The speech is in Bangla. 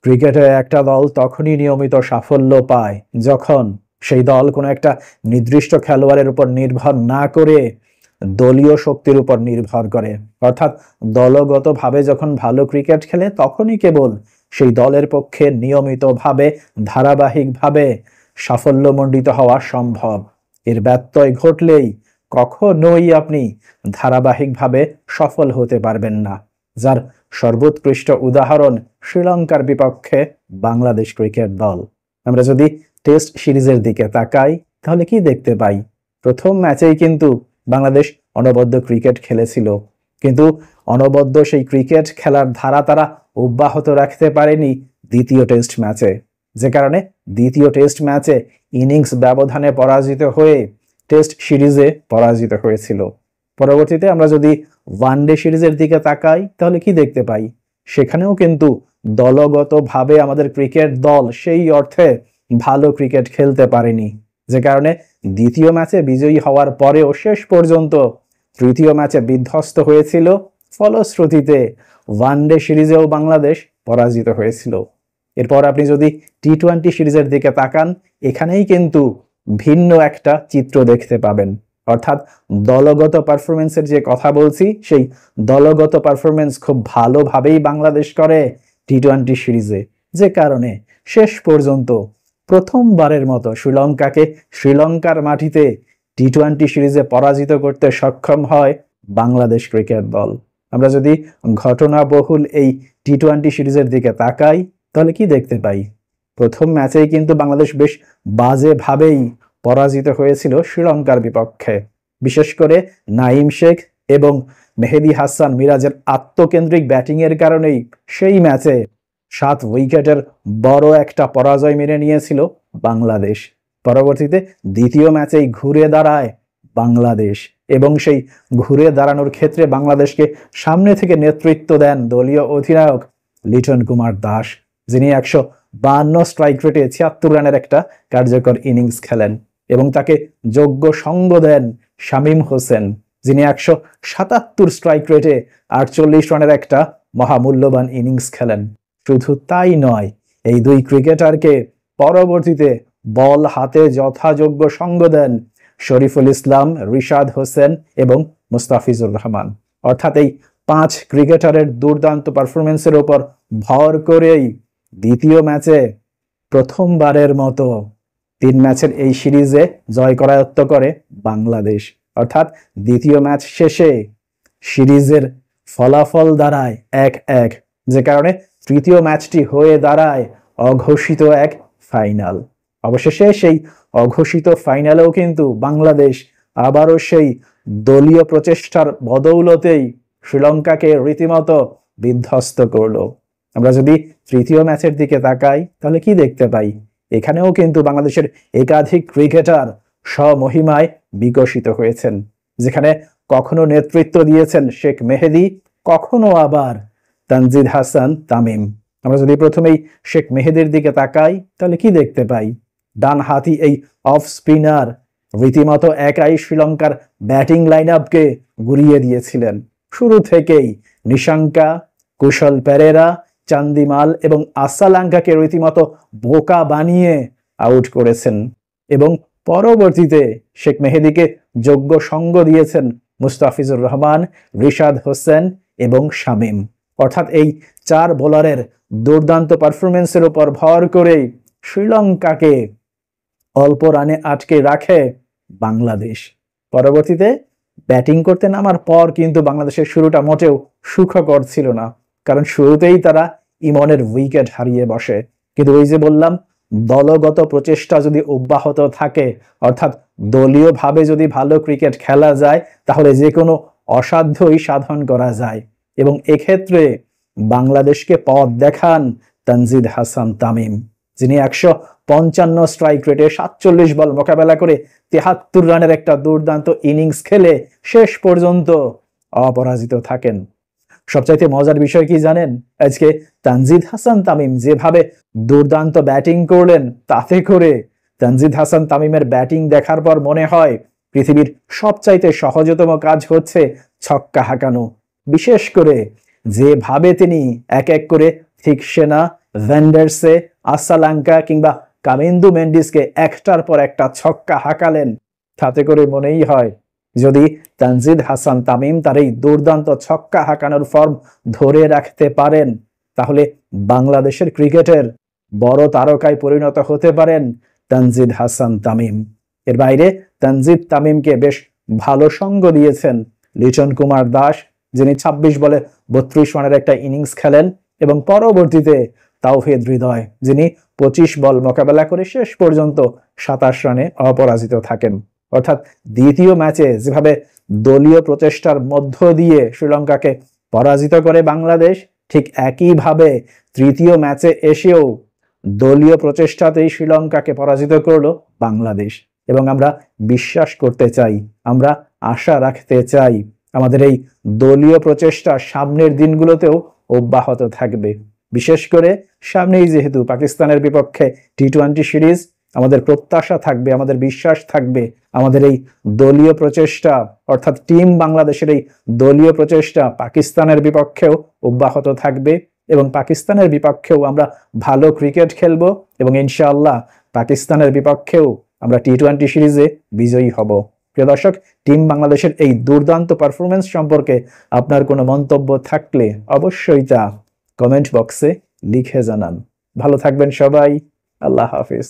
ক্রিকেটে একটা দল তখনই নিয়মিত সাফল্য পায় যখন সেই দল কোনো একটা নির্দিষ্ট খেলোয়াড়ের উপর নির্ভর না করে দলীয় শক্তির উপর নির্ভর করে। অর্থাৎ দলগতভাবে যখন ভালো ক্রিকেট খেলে তখনই কেবল সেই দলের পক্ষে নিয়মিতভাবে ধারাবাহিকভাবে সাফল্যমণ্ডিত হওয়া সম্ভব। এর ব্যত্যয় ঘটলেই কখনোই আপনি ধারাবাহিকভাবে সফল হতে পারবেন না, যার সর্বোৎকৃষ্ট উদাহরণ শ্রীলঙ্কার বিপক্ষে বাংলাদেশ ক্রিকেট দল। আমরা যদি টেস্ট সিরিজের দিকে তাকাই তাহলে কি দেখতে পাই? প্রথম ম্যাচেই কিন্তু বাংলাদেশ অনবদ্য ক্রিকেট খেলেছিল, কিন্তু অনবদ্য সেই ক্রিকেট খেলার ধারা তারা অব্যাহত রাখতে পারেনি দ্বিতীয় টেস্ট ম্যাচে, যে কারণে দ্বিতীয় টেস্ট ম্যাচে ইনিংস ব্যবধানে পরাজিত হয়ে টেস্ট সিরিজে পরাজিত হয়েছিল। পরবর্তীতে আমরা যদি ওয়ানডে সিরিজের দিকে তাকাই তাহলে কি দেখতে পাই? সেখানেও কিন্তু দলগতভাবে আমাদের ক্রিকেট দল সেই অর্থে ভালো ক্রিকেট খেলতে পারেনি, যে কারণে দ্বিতীয় ম্যাচে বিজয়ী হওয়ার পরেও শেষ পর্যন্ত তৃতীয় ম্যাচে বিধ্বস্ত হয়েছিল। ফলশ্রুতিতে ওয়ানডে সিরিজেও বাংলাদেশ পরাজিত হয়েছিল। এরপর আপনি যদি টি-20 সিরিজের দিকে তাকান, এখানেই কিন্তু ভিন্ন একটা চিত্র দেখতে পাবেন। অর্থাৎ দলগত পারফরমেন্সের যে কথা বলছি, সেই দলগত পারফরমেন্স খুব ভালোভাবেই বাংলাদেশ করে টি-20 সিরিজে, যে কারণে শেষ পর্যন্ত প্রথমবারের মতো শ্রীলঙ্কাকে শ্রীলঙ্কার মাটিতে টি-20 সিরিজে পরাজিত করতে সক্ষম হয় বাংলাদেশ ক্রিকেট দল। আমরা যদি ঘটনাবহুল এই টি-20 সিরিজের দিকে তাকাই তাহলে কি দেখতে পাই? প্রথম ম্যাচেই কিন্তু বাংলাদেশ বেশ বাজেভাবেই পরাজিত হয়েছিল শ্রীলঙ্কার বিপক্ষে। বিশেষ করে নাঈম শেখ এবং মেহেদী হাসান মিরাজের আত্মকেন্দ্রিক ব্যাটিংয়ের কারণেই সেই ম্যাচে 7 উইকেটের বড় একটা পরাজয় মেনে নিয়েছিল বাংলাদেশ। পরবর্তীতে দ্বিতীয় ম্যাচেই ঘুরে দাঁড়ায় বাংলাদেশ, এবং সেই ঘুরে দাঁড়ানোর ক্ষেত্রে বাংলাদেশকে সামনে থেকে নেতৃত্ব দেন দলীয় অধিনায়ক লিটন কুমার দাস, যিনি 152 স্ট্রাইক রেটে 76 রানের একটা কার্যকর ইনিংস খেলেন, এবং তাকে যোগ্য সঙ্গ দেন শামীম হোসেন, যিনি 177 স্ট্রাইক রেটে 48 রানের একটা মহামূল্যবান ইনিংস খেলেন। শুধু তাই নয়, এই দুই ক্রিকেটারকে পরবর্তীতে বল হাতে যথাযোগ্য সঙ্গ দেন শরীফুল ইসলাম, রিশাদ হোসেন এবং মুস্তাফিজুর রহমান। অর্থাৎ এই 5 ক্রিকেটারের দুর্দান্ত পারফরমেন্সের উপর ভর করেই দ্বিতীয় ম্যাচে প্রথমবারের মতো 3 ম্যাচের এই সিরিজে জয় করায়ত্ত করে বাংলাদেশ। অর্থাৎ দ্বিতীয় ম্যাচ শেষে সিরিজের ফলাফল দাঁড়ায় 1-1, যে কারণে তৃতীয় ম্যাচটি হয়ে দাঁড়ায় অঘোষিত এক ফাইনাল। অবশেষে সেই অঘোষিত ফাইনালেও কিন্তু বাংলাদেশ আবারও সেই দলীয় প্রচেষ্টার বদৌলতেই শ্রীলঙ্কাকে রীতিমতো বিধ্বস্ত করলো। আমরা যদি তৃতীয় ম্যাচের দিকে তাকাই তাহলে কি দেখতে পাই? এখানেও কিন্তু বাংলাদেশের একাধিক ক্রিকেটার স্বমহিমায় বিকশিত হয়েছেন, যেখানে কখনো নেতৃত্ব দিয়েছেন শেখ মেহেদী, কখনো আবার তানজিদ হাসান তামিম। আমরা যদি প্রথমেই শেখ মেহেদীর দিকে তাকাই তাহলে কি দেখতে পাই? ডান হাতি এই অফ স্পিনার রীতিমতো একাই শ্রীলঙ্কার ব্যাটিং লাইন আপকে গুড়িয়ে দিয়েছিলেন। শুরু থেকেই নিশাঙ্কা, কুশল পেরেরা, চান্দিমাল এবং আসালাঙ্কাকে রীতিমতো বোকা বানিয়ে আউট করেছেন, এবং পরবর্তীতে শেখ মেহেদীকে যোগ্য সঙ্গ দিয়েছেন মুস্তাফিজুর রহমান, রিশাদ হোসেন এবং শামীম। অর্থাৎ এই 4 বোলারের দুর্দান্ত পারফরমেন্সের উপর ভর করেই শ্রীলঙ্কাকে অল্প রানে আটকে রাখে বাংলাদেশ। পরবর্তীতে ব্যাটিং করতে নামার পর কিন্তু বাংলাদেশের শুরুটা মোটেও সুখকর ছিল না, কারণ শুরুতেই তারা ইমনের উইকেট হারিয়ে বসে। কিন্তু ওই যে বললাম, দলগত প্রচেষ্টা যদি অব্যাহত থাকে, অর্থাৎ দলীয়ভাবে যদি ভালো ক্রিকেট খেলা যায়, তাহলে যে কোনো অসাধ্যই সাধন করা যায়, এবং এক্ষেত্রে বাংলাদেশকে পথ দেখান তানজিদ হাসান তামিম, যিনি 155 স্ট্রাইক রেটে 47 বল মোকাবেলা করে 73 রানের একটা দুর্দান্ত ইনিংস খেলে শেষ পর্যন্ত অপরাজিত থাকেন। সবচাইতে মজার বিষয় কি জানেন? আজকে তানজিদ হাসান তামিম যেভাবে দুর্দান্ত ব্যাটিং করলেন, তাতে করে তানজিদ হাসান তামিমের ব্যাটিং দেখার পর মনে হয় পৃথিবীর সবচাইতে সহজতম কাজ হচ্ছে ছক্কা হাঁকানো। বিশেষ করে যেভাবে তিনি এক এক করে থিকসেনা, ভেন্ডারসে, আসালাঙ্কা কিংবা কামিন্দু মেন্ডিসকে একটার পর একটা ছক্কা হাঁকালেন। তাতে করে মনেই হয় যদি তানজিদ হাসান তামিম তার এই দুর্দান্ত ছক্কা হাঁকানোর ফর্ম ধরে রাখতে পারেন তাহলে বাংলাদেশের ক্রিকেটের বড় তারকায় পরিণত হতে পারেন তানজিদ হাসান তামিম। এর বাইরে তানজিদ তামিমকে বেশ ভালো সঙ্গ দিয়েছেন লিটন কুমার দাস, যিনি ২৬ বলে ৩২ রানের একটা ইনিংস খেলেন, এবং পরবর্তীতে তাওহিদ হৃদয়, যিনি ২৫ বল মোকাবেলা করে শেষ পর্যন্ত ২৭ রানে অপরাজিত থাকেন। অর্থাৎ দ্বিতীয় ম্যাচে যেভাবে দলীয় প্রচেষ্টার মধ্য দিয়ে শ্রীলঙ্কাকে পরাজিত করে বাংলাদেশ, ঠিক একইভাবে তৃতীয় ম্যাচে এসেও দলীয় প্রচেষ্টাতেই শ্রীলঙ্কাকে পরাজিত করলো বাংলাদেশ। এবং আমরা বিশ্বাস করতে চাই, আমরা আশা রাখতে চাই আমাদের এই দলীয় প্রচেষ্টা সামনের দিনগুলোতেও অব্যাহত থাকবে। বিশেষ করে সামনেই যেহেতু পাকিস্তানের বিপক্ষে টি-20 সিরিজ, আমাদের প্রত্যাশা থাকবে, আমাদের বিশ্বাস থাকবে আমাদের এই দলীয় প্রচেষ্টা অর্থাৎ টিম বাংলাদেশের এই দলীয় প্রচেষ্টা পাকিস্তানের বিপক্ষেও অব্যাহত থাকবে এবং পাকিস্তানের বিপক্ষেও আমরা ভালো ক্রিকেট খেলবো এবং ইনশাআল্লাহ পাকিস্তানের বিপক্ষেও আমরা টি-20 সিরিজে বিজয়ী হব। প্রিয় দর্শক, টিম বাংলাদেশের এই দুর্দান্ত পারফরমেন্স সম্পর্কে আপনার কোনো মন্তব্য থাকলে অবশ্যই তা কমেন্ট বক্সে লিখে জানান। ভালো থাকবেন সবাই। আল্লাহ হাফিজ।